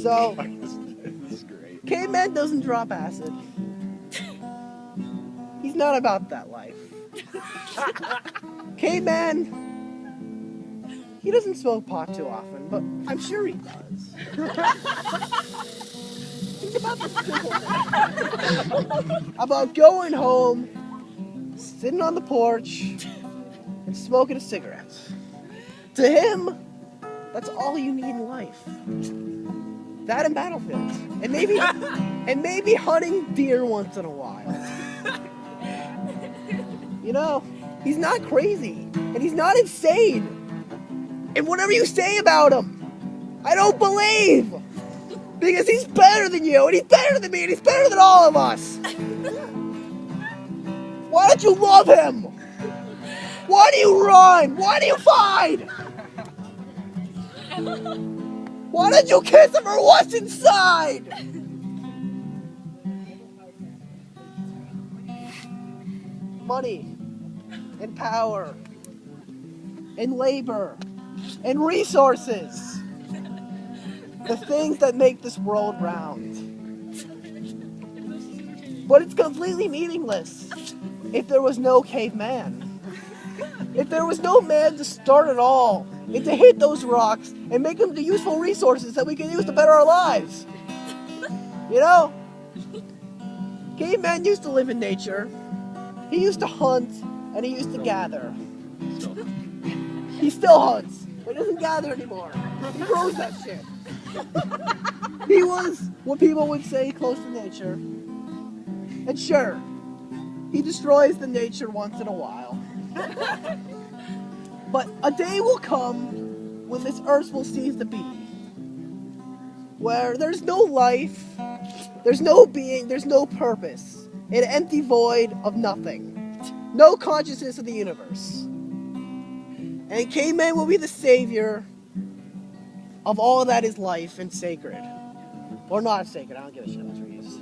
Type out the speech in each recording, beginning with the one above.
So, This is great. Caveman doesn't drop acid. He's not about that life. Caveman, he doesn't smoke pot too often, but I'm sure he does. Think about the simple thing. About going home, sitting on the porch, and smoking a cigarette. To him, that's all you need in life. That and battlefields. And maybe hunting deer once in a while. You know, he's not crazy, and he's not insane. And whatever you say about him, I don't believe. Because he's better than you, and he's better than me, and he's better than all of us. Why don't you love him? Why do you run? Why do you fight? Why don't you kiss him for what's inside? Money and power and labor and resources. The things that make this world round. But it's completely meaningless if there was no caveman. If there was no man to start it all and to hit those rocks and make them the useful resources that we can use to better our lives. You know? Caveman used to live in nature. He used to hunt and he used to gather. He still hunts, but he doesn't gather anymore. He grows that shit. He was what people would say close to nature. And sure, he destroys the nature once in a while. But a day will come when this earth will cease to be. Where there's no life, there's no being, there's no purpose. An empty void of nothing. No consciousness of the universe. And Caveman will be the savior of all that is life and sacred. Or not sacred, I don't give a shit about trees.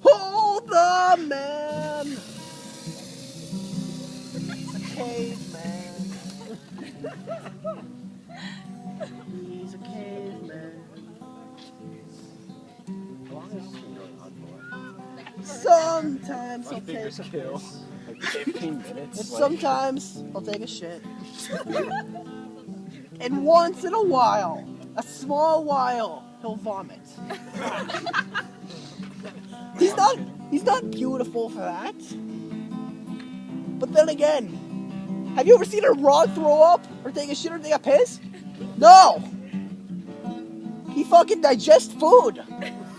Hold the man! Caveman. He's a caveman. How long is this been going on for? Sometimes he'll take a kill. piss. Like 15 minutes? And sometimes he'll take a shit. And once in a while, a small while, he'll vomit. He's not beautiful for that. But then again, have you ever seen a rod throw up or take a shit or take a piss? No! He fucking digests food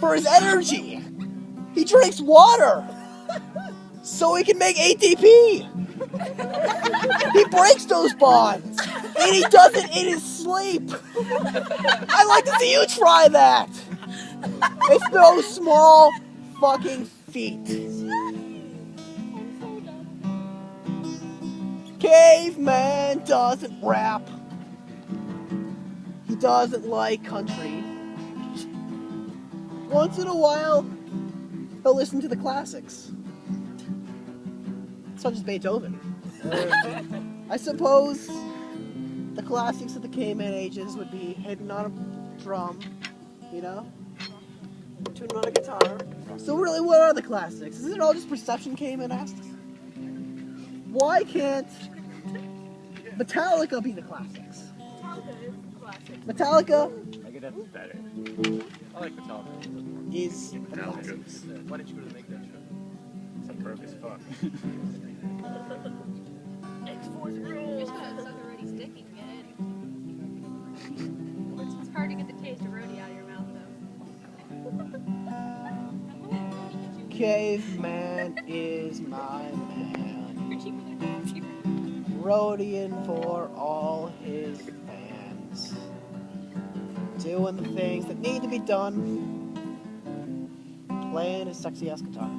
for his energy. He drinks water so he can make ATP. He breaks those bonds and he does it in his sleep. I'd like to see you try that. It's no small fucking feat. Caveman doesn't rap. He doesn't like country. Once in a while, he'll listen to the classics. Such as Beethoven. I suppose the classics of the caveman ages would be hidden on a drum, you know? Tuned on a guitar. So really, what are the classics? Is it all just perception, caveman asks? Why can't Metallica be the classics? Metallica I get that's better. I like Metallica. is the classics. Why didn't you go to make that show? It's broke as fuck. X-Force rules. Just got stuff already sticking, get it? It's hard to get the taste of roadie out of your mouth, though. Caveman is my man. Roadieing for all his fans. Doing the things that need to be done. Playing his sexy ass guitar.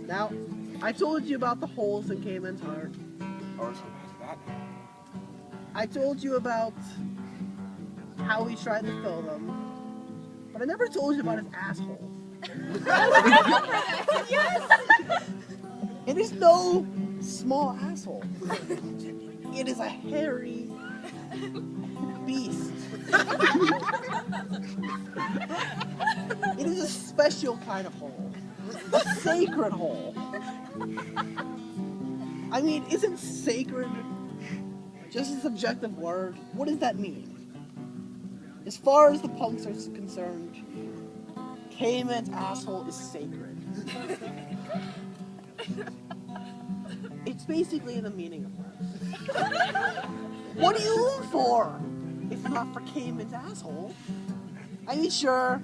Now, I told you about the holes in Kaveman's heart. Oh, so that. I told you about how he tried to fill them. But I never told you about his asshole. It is no small asshole. It is a hairy beast. It is a special kind of hole. A sacred hole. I mean, isn't sacred just a subjective word? What does that mean? As far as the punks are concerned, Kaveman's asshole is sacred. It's basically the meaning of life. What do you live for if not for Kaveman's asshole? I mean, sure,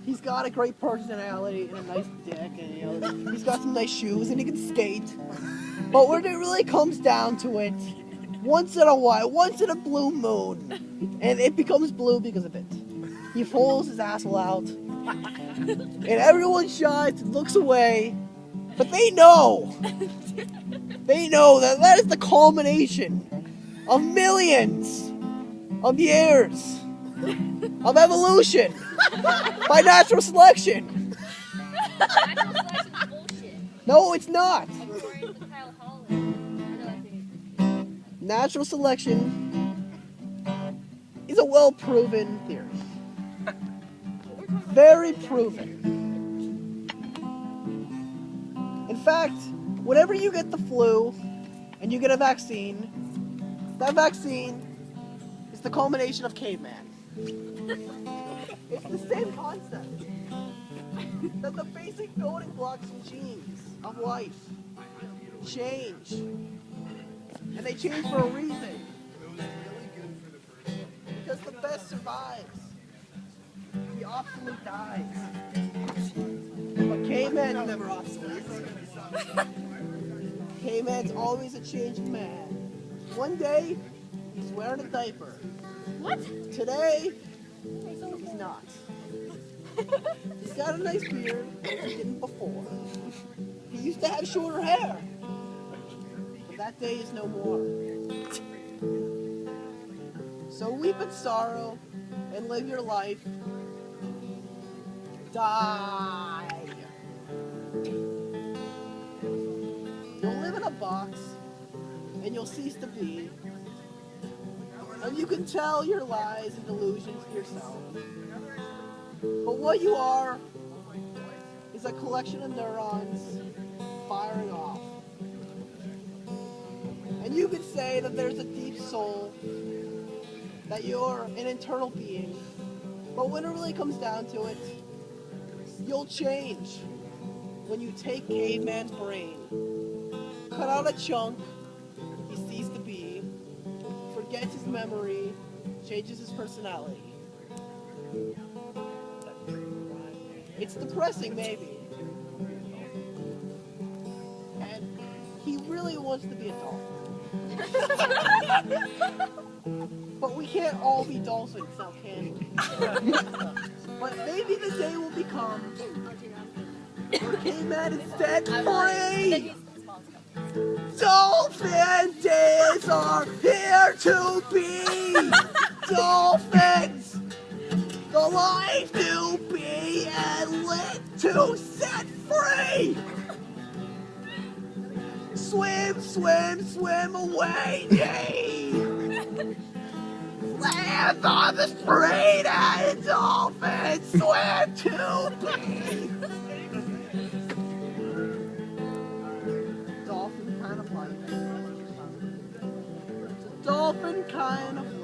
he's got a great personality and a nice dick, and you know, he's got some nice shoes and he can skate. But when it really comes down to it, once in a while, once in a blue moon, and it becomes blue because of it, he pulls his asshole out, and everyone shies and looks away, but they know that that is the culmination of millions of years of evolution by natural selection. Natural selection's bullshit. No, it's not. According to Kyle Holland. I know that thing. Natural selection is a well-proven theory. Very proven. In fact, whenever you get the flu and you get a vaccine, that vaccine is the culmination of caveman. It's the same concept. That the basic building blocks and genes of life change. And they change for a reason. Because the best survives. The obsolete dies. But caveman's never obsolete. Caveman's always a changing man. One day, he's wearing a diaper. What? Today, he's not. He's got a nice beard, but he didn't before. He used to have shorter hair. But that day is no more. So weep in sorrow and live your life. Die. You'll live in a box and you'll cease to be. And you can tell your lies and delusions to yourself. But what you are is a collection of neurons firing off. And you could say that there's a deep soul, that you're an internal being. But when it really comes down to it, you'll change when you take Caveman's brain, cut out a chunk he ceased to be, forgets his memory, changes his personality. It's depressing, maybe. And he really wants to be a dolphin. But we can't all be dolphins now, can we? But maybe the day will become where Kaveman is set free! Dolphin days are here to be! Dolphins! The life to be and lit to set free! Swim, swim, swim away, ye! Land on the street and dolphins swim to be! Dolphin kind of life. Dolphin kind of life.